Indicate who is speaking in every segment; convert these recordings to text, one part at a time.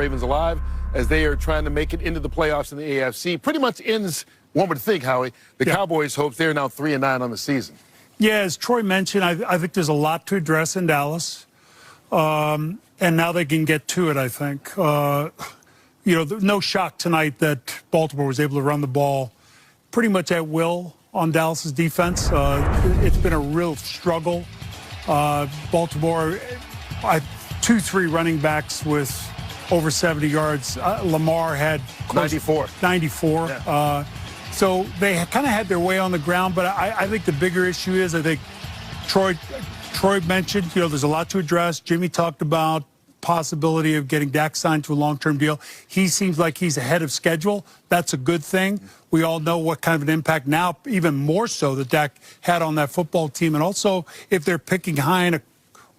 Speaker 1: Ravens alive as they are trying to make it into the playoffs in the AFC. Pretty much ends, one would think, Howie, the Cowboys' hopes. They're now 3-9 on the season. Yeah, as Troy mentioned, I think there's a lot to address in Dallas. And now they can get to it, I think. No shock tonight that Baltimore was able to run the ball pretty much at will on Dallas's defense. It's been a real struggle. Baltimore, 2-3 running backs with over 70 yards. Lamar had 94. Yeah. So they kind of had their way on the ground, but I think the bigger issue is, I think Troy mentioned, there's a lot to address. Jimmy talked about possibility of getting Dak signed to a long-term deal. He seems like he's ahead of schedule. That's a good thing. We all know what kind of an impact now, even more so, that Dak had on that football team. And also, if they're picking high and a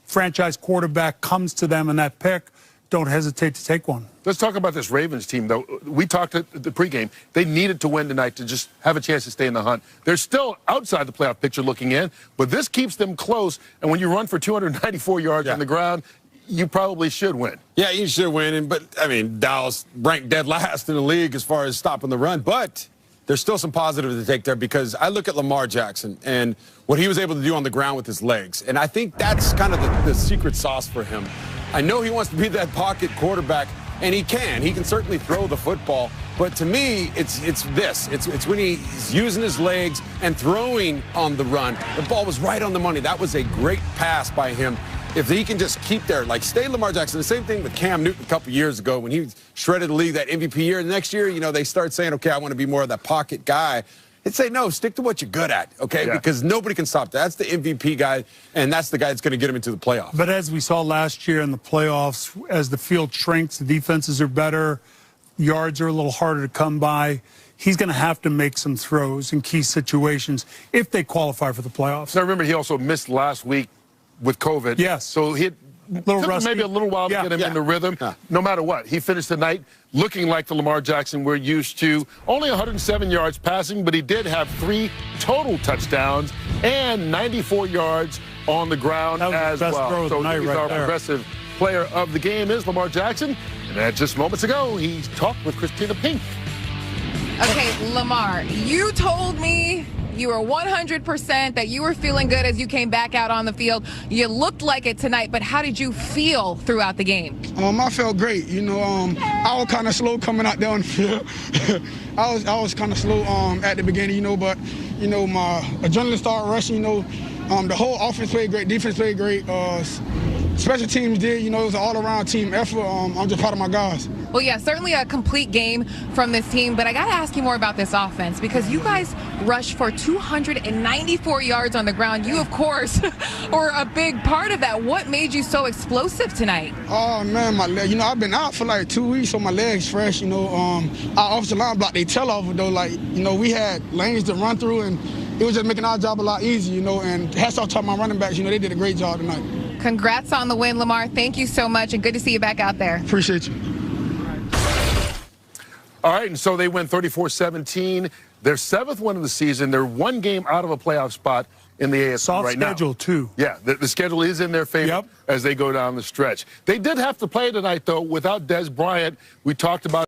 Speaker 1: franchise quarterback comes to them in that pick, don't hesitate to take one. Let's talk about this Ravens team, though. We talked at the pregame. They needed to win tonight to just have a chance to stay in the hunt. They're still outside the playoff picture looking in, but this keeps them close. And when you run for 294 yards on the ground, you probably should win.
Speaker 2: Yeah, you should win. But, I mean, Dallas ranked dead last in the league as far as stopping the run. But there's still some positive to take there, because I look at Lamar Jackson and what he was able to do on the ground with his legs. And I think that's kind of the secret sauce for him. I know he wants to be that pocket quarterback, and he can. He can certainly throw the football. But to me, it's this. It's when he's using his legs and throwing on the run. The ball was right on the money. That was a great pass by him. If he can just keep there, like stay Lamar Jackson. The same thing with Cam Newton a couple years ago when he shredded the league, that MVP year. The next year, they start saying, okay, I want to be more of that pocket guy. They'd say, no, stick to what you're good at, okay? Yeah. Because nobody can stop that. That's the MVP guy, and that's the guy that's going to get him into the playoffs. But as we saw last year in the playoffs, as the field shrinks, the defenses are better, yards are a little harder to come by. He's going to have to make some throws in key situations if they qualify for the playoffs. Now, remember, he also missed last week with COVID. Yes. So he took maybe a little while to get him in the rhythm. No matter what, he finished the night looking like the Lamar Jackson we're used to. Only 107 yards passing, but he did have 3 total touchdowns and 94 yards on the ground as well. So he's our progressive player of the game is Lamar Jackson. And just moments ago, he talked with Christina Pink.
Speaker 3: Okay, Lamar, you told me you were 100%, that you were feeling good as you came back out on the field. You looked like it tonight, but how did you feel throughout the game?
Speaker 4: I felt great. I was kind of slow coming out there on the field. I was kind of slow at the beginning, but my adrenaline started rushing. The whole offense played great, defense played great. Special teams did. It was an all-around team effort. I'm just proud of my guys.
Speaker 3: Well, yeah, certainly a complete game from this team, but I got to ask you more about this offense, because you guys rushed for 294 yards on the ground. You, of course, were a big part of that. What made you so explosive tonight?
Speaker 4: Oh, man, my leg. I've been out for like 2 weeks, so my leg's fresh. Our offensive line blocked their tail off, though. We had lanes to run through, and it was just making our job a lot easier, and hats off to my running backs. They did a great job tonight.
Speaker 3: Congrats on the win, Lamar. Thank you so much, and good to see you back out there.
Speaker 4: Appreciate you.
Speaker 1: All right, and so they win 34-17. Their 7th win of the season. They're 1 game out of a playoff spot in the AFC right now. Soft schedule, too. Yeah, the schedule is in their favor as they go down the stretch. They did have to play tonight, though, without Des Bryant. We talked about